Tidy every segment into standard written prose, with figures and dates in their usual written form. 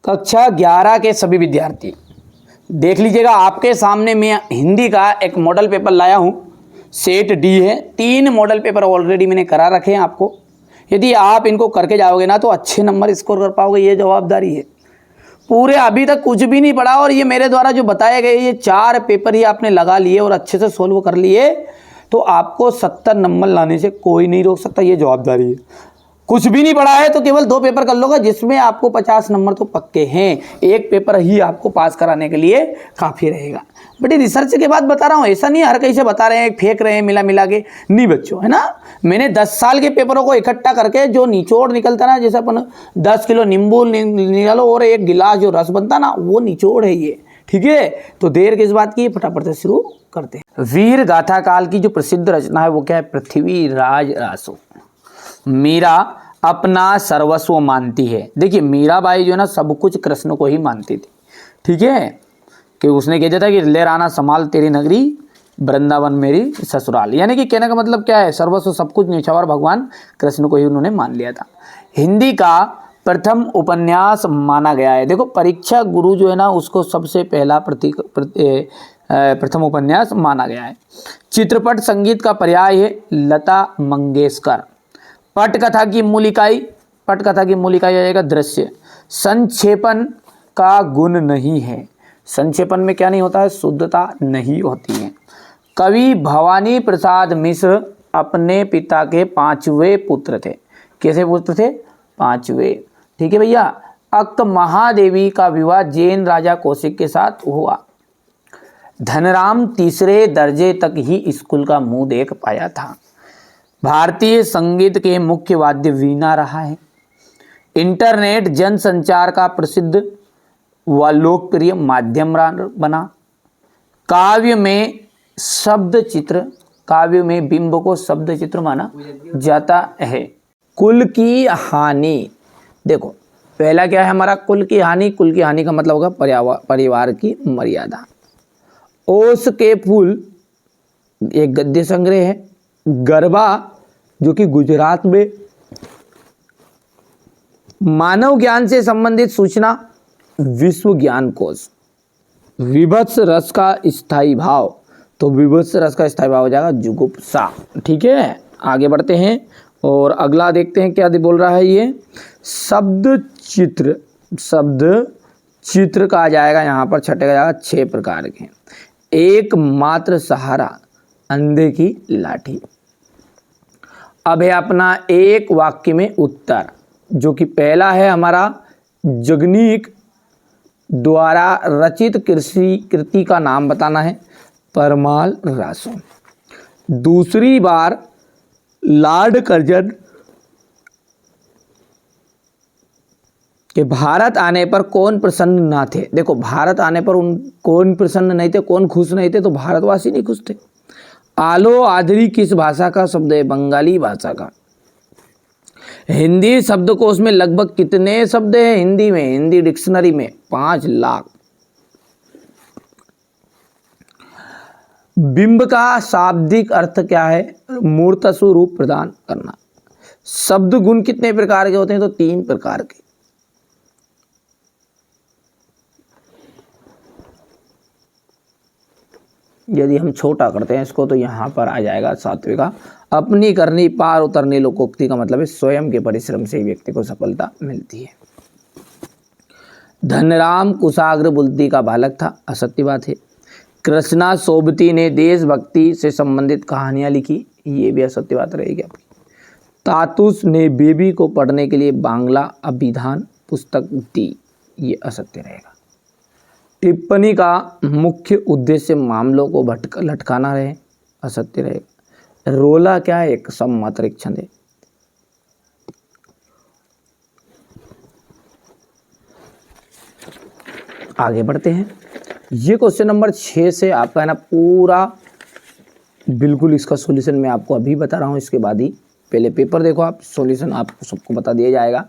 कक्षा 11 के सभी विद्यार्थी देख लीजिएगा, आपके सामने मैं हिंदी का एक मॉडल पेपर लाया हूँ। सेट डी है, 3 मॉडल पेपर ऑलरेडी मैंने करा रखे हैं आपको। यदि आप इनको करके जाओगे ना तो अच्छे नंबर स्कोर कर पाओगे, ये जवाबदारी है। पूरे अभी तक कुछ भी नहीं पढ़ा और ये मेरे द्वारा जो बताए गए ये 4 पेपर ही आपने लगा लिए और अच्छे से सोल्व कर लिए तो आपको 70 नंबर लाने से कोई नहीं रोक सकता, ये जवाबदारी है। कुछ भी नहीं पढ़ा है तो केवल 2 पेपर कर लोगे जिसमें आपको 50 नंबर तो पक्के हैं। 1 पेपर ही आपको पास कराने के लिए काफ़ी रहेगा। बट ये रिसर्च के बाद बता रहा हूँ, ऐसा नहीं हर कहीं से बता रहे हैं फेंक रहे हैं मिला के, नहीं बच्चों, है ना। मैंने 10 साल के पेपरों को इकट्ठा करके जो निचोड़ निकलता ना, जैसे अपन 10 किलो नींबू निकालो और 1 गिलास जो रस बनता ना, वो निचोड़ है ये, ठीक है। तो देर किस बात की, फटाफट से शुरू करते हैं। वीर गाथा काल की जो प्रसिद्ध रचना है वो क्या है, पृथ्वीराज रासो। मीरा अपना सर्वस्व मानती है। देखिए मीराबाई जो है ना सब कुछ कृष्ण को ही मानती थी, ठीक है, कि उसने कह दिया था कि ले राना संभाल तेरी नगरी, वृंदावन मेरी ससुराल। यानी कि कहने का मतलब क्या है, सर्वस्व सब कुछ न्यौछावर भगवान कृष्ण को ही उन्होंने मान लिया था। हिंदी का प्रथम उपन्यास माना गया है। देखो परीक्षा गुरु जो है ना उसको सबसे पहला प्रथम उपन्यास माना गया है। चित्रपट संगीत का पर्याय है लता मंगेशकर। पटकथा की मूल इकाई आ जाएगा दृश्य। संक्षेपण का गुण नहीं है, संक्षेपण में क्या नहीं होता है, शुद्धता नहीं होती है। कवि भवानी प्रसाद मिश्र अपने पिता के 5वें पुत्र थे। कैसे पुत्र थे, 5वें, ठीक है भैया। अक्क महादेवी का विवाह जैन राजा कौशिक के साथ हुआ। धनराम 3रे दर्जे तक ही स्कूल का मुंह देख पाया था। भारतीय संगीत के मुख्य वाद्य वीणा रहा है। इंटरनेट जनसंचार का प्रसिद्ध व लोकप्रिय माध्यम बना। काव्य में बिंब को शब्द चित्र माना जाता है। कुल की हानि, देखो पहला क्या है हमारा, कुल की हानि। कुल की हानि का मतलब होगा परिवार की मर्यादा। ओस के फूल एक गद्य संग्रह है। गरबा जो कि गुजरात में। मानव ज्ञान से संबंधित सूचना, विश्व ज्ञान कोश। विभत्स रस का स्थायी भाव, तो विभत्स रस का स्थायी भाव हो जाएगा जुगुप्सा, ठीक है। आगे बढ़ते हैं और अगला देखते हैं क्या बोल रहा है ये। शब्द चित्र का आ जाएगा यहाँ पर, छठे का जाएगा 6 प्रकार के। एकमात्र सहारा, अंधे की लाठी। अब है अपना एक वाक्य में उत्तर, जो कि पहला है हमारा जगनीक द्वारा रचित कृति का नाम बताना है, परमाल रासो। दूसरी बार लॉर्ड कर्जन के भारत आने पर कौन प्रसन्न ना थे। देखो भारत आने पर कौन प्रसन्न नहीं थे, कौन खुश नहीं थे, तो भारतवासी नहीं खुश थे। आलो आदरी किस भाषा का शब्द है, बंगाली भाषा का। हिंदी शब्दकोश में लगभग कितने शब्द हैं हिंदी में, हिंदी डिक्शनरी में 5 लाख। बिंब का शाब्दिक अर्थ क्या है, मूर्तसु रूप प्रदान करना। शब्द गुण कितने प्रकार के होते हैं, तो 3 प्रकार के। यदि हम छोटा करते हैं इसको तो यहाँ पर आ जाएगा 7वें का। अपनी करनी पार उतरने लोकोक्ति का मतलब है स्वयं के परिश्रम से ही व्यक्ति को सफलता मिलती है। धनराम कुशाग्र बुद्धि का बालक था, असत्य बात है। कृष्णा सोबती ने देशभक्ति से संबंधित कहानियां लिखी, ये भी असत्य बात रहेगी आपकी। तातुस ने बेबी को पढ़ने के लिए बांग्ला अभिधान पुस्तक दी, ये असत्य रहेगा। टिप्पणी का मुख्य उद्देश्य मामलों को लटकाना रहे, असत्य रहेगा। रोला क्या है, एक सममात्रिक छंद है। आगे बढ़ते हैं। ये क्वेश्चन नंबर 6 से आपका है ना पूरा बिल्कुल इसका सॉल्यूशन मैं आपको अभी बता रहा हूँ, इसके बाद ही पहले पेपर देखो आप, सॉल्यूशन आपको सबको बता दिया जाएगा।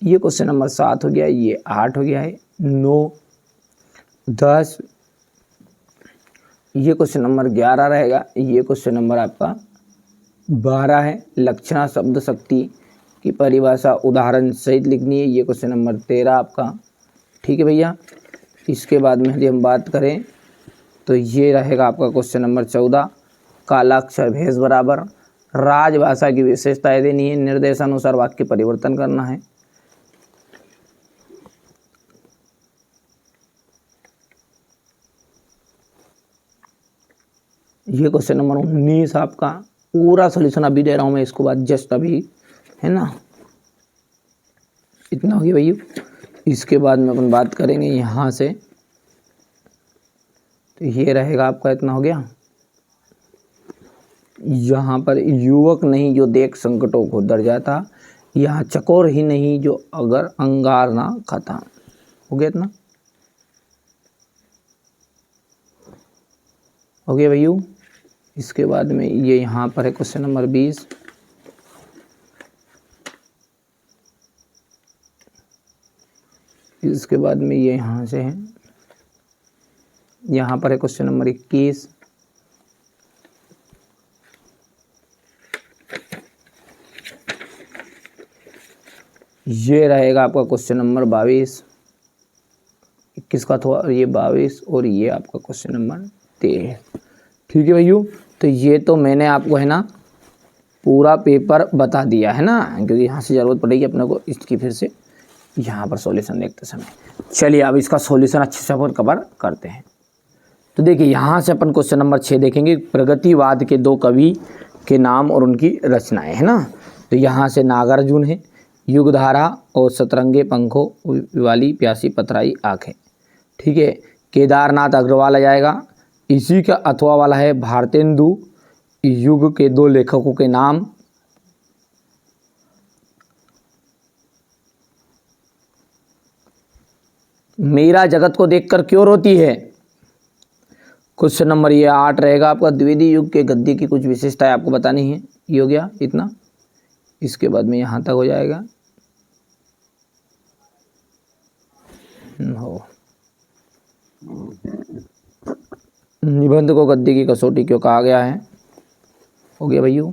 ये क्वेश्चन नंबर 7 हो गया, ये 8 हो गया है, 9, 10, ये क्वेश्चन नंबर 11 रहेगा, ये क्वेश्चन नंबर आपका 12 है। लक्षणा शब्द शक्ति की परिभाषा उदाहरण सहित लिखनी है, ये क्वेश्चन नंबर 13 आपका ठीक है भैया। इसके बाद में यदि हम बात करें तो ये रहेगा आपका क्वेश्चन नंबर 14, कालाक्षर भेष बराबर। राजभाषा की विशेषताएं देनी है, निर्देशानुसार वाक्य परिवर्तन करना है। ये क्वेश्चन नंबर 19 आपका, पूरा सोल्यूशन अभी दे रहा हूँ मैं, इसको बाद जस्ट अभी, है ना। इतना हो गया भैया। इसके बाद में अपन बात करेंगे यहाँ से, तो ये रहेगा आपका, इतना हो गया। यहाँ पर युवक नहीं जो देख संकटों को डर जाता, यहाँ चकोर ही नहीं जो अगर अंगार ना खाता। हो गया इतना, हो गया भैया। इसके बाद में ये यहाँ पर है क्वेश्चन नंबर 20। इसके बाद में ये यहाँ से है, यहाँ पर है क्वेश्चन नंबर 21। ये रहेगा आपका क्वेश्चन नंबर 22। 21 का था ये 22, और ये आपका क्वेश्चन नंबर 23। ठीक है भैया। तो ये तो मैंने आपको, है ना, पूरा पेपर बता दिया है ना, क्योंकि यहाँ से ज़रूरत पड़ेगी अपने को इसकी फिर से यहाँ पर सॉल्यूशन देखते समय। चलिए अब इसका सॉल्यूशन अच्छे से अपन कवर करते हैं। तो देखिए यहाँ से अपन क्वेश्चन नंबर 6 देखेंगे, प्रगतिवाद के 2 कवि के नाम और उनकी रचनाएं, है ना। तो यहाँ से नागार्जुन है, युगधारा और सतरंगे पंखों वाली प्यासी पथराई आंखें। ठीक है। केदारनाथ अग्रवाल आ जाएगा। इसी का अथवा वाला है भारतेंदु युग के 2 लेखकों के नाम। मीरा जगत को देखकर क्यों रोती है। क्वेश्चन नंबर ये 8 रहेगा आपका, द्विवेदी युग के गद्य की कुछ विशेषताएं आपको बतानी है। ये हो गया इतना। इसके बाद में यहाँ तक हो जाएगा। हो निबंध को गद्य की कसौटी क्यों कहा गया है। हो गया भैया।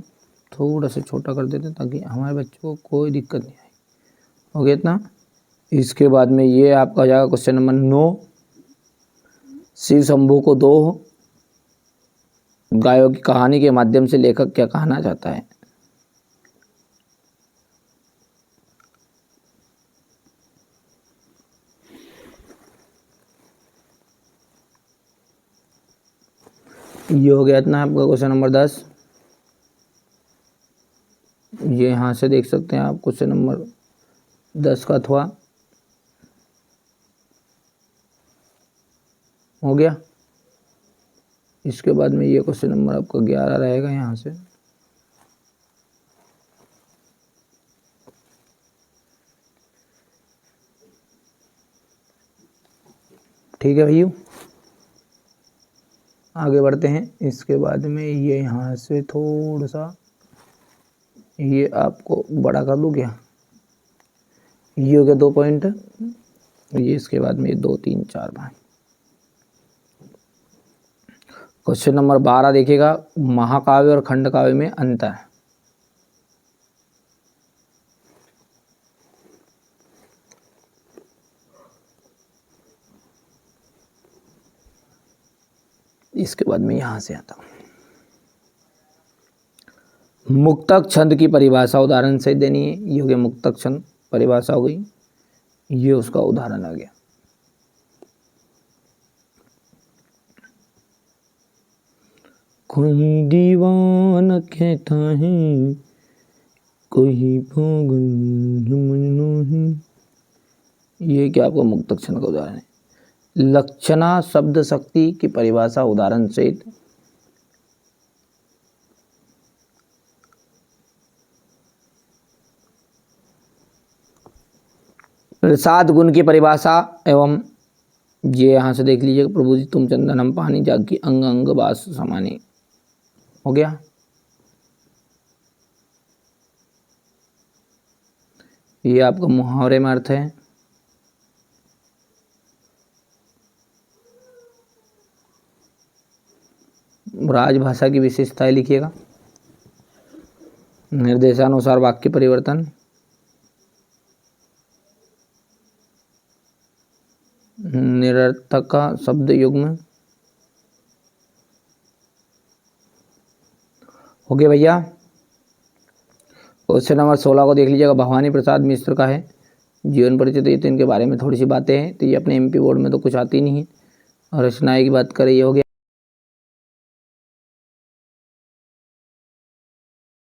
थोड़ा सा छोटा कर देते ताकि हमारे बच्चों को कोई दिक्कत नहीं आए। हो गया इतना। इसके बाद में ये आपका हो जाएगा क्वेश्चन नंबर 9, शिव शंभू को 2 गायों की कहानी के माध्यम से लेखक क्या कहना चाहता है। ये हो गया इतना आपका क्वेश्चन नंबर 10। ये यहाँ से देख सकते हैं आप क्वेश्चन नंबर 10 का अथवा हो गया। इसके बाद में ये क्वेश्चन नंबर आपका 11 रहेगा यहाँ से। ठीक है भैया, आगे बढ़ते हैं। इसके बाद में ये यहाँ से थोड़ा सा ये आपको बड़ा कर दूँ क्या। ये हो गया 2 पॉइंट। ये इसके बाद में 2 3 4 5। क्वेश्चन नंबर 12 देखिएगा, महाकाव्य और खंड काव्य में अंतर। इसके बाद में यहां से आता हूं, मुक्तक छंद की परिभाषा उदाहरण से देनी है। ये हो गया मुक्तक छंद, परिभाषा हो गई, ये उसका उदाहरण आ गया। कोई दीवाना कहता है, कोई पागल मजनू है। ये क्या आपका मुक्तक छंद का उदाहरण है। लक्षणा शब्द शक्ति की परिभाषा उदाहरण सहित। प्रसाद गुण की परिभाषा एवं ये यहाँ से देख लीजिएगा, प्रभु जी तुम चंदन हम पानी जागी अंग अंग बास समानी। हो गया। ये आपका मुहावरे में अर्थ है। राजभाषा की विशेषताएं लिखिएगा। निर्देशानुसार वाक्य परिवर्तन। निरर्थक का शब्द युग्म हो गया भैया। क्वेश्चन नंबर 16 को देख लीजिएगा, भवानी प्रसाद मिश्र का है जीवन परिचय। तो ये तो इनके बारे में थोड़ी सी बातें हैं, तो ये अपने एमपी बोर्ड में तो कुछ आती नहीं है। और रचनाएं की बात करें, ये हो गया।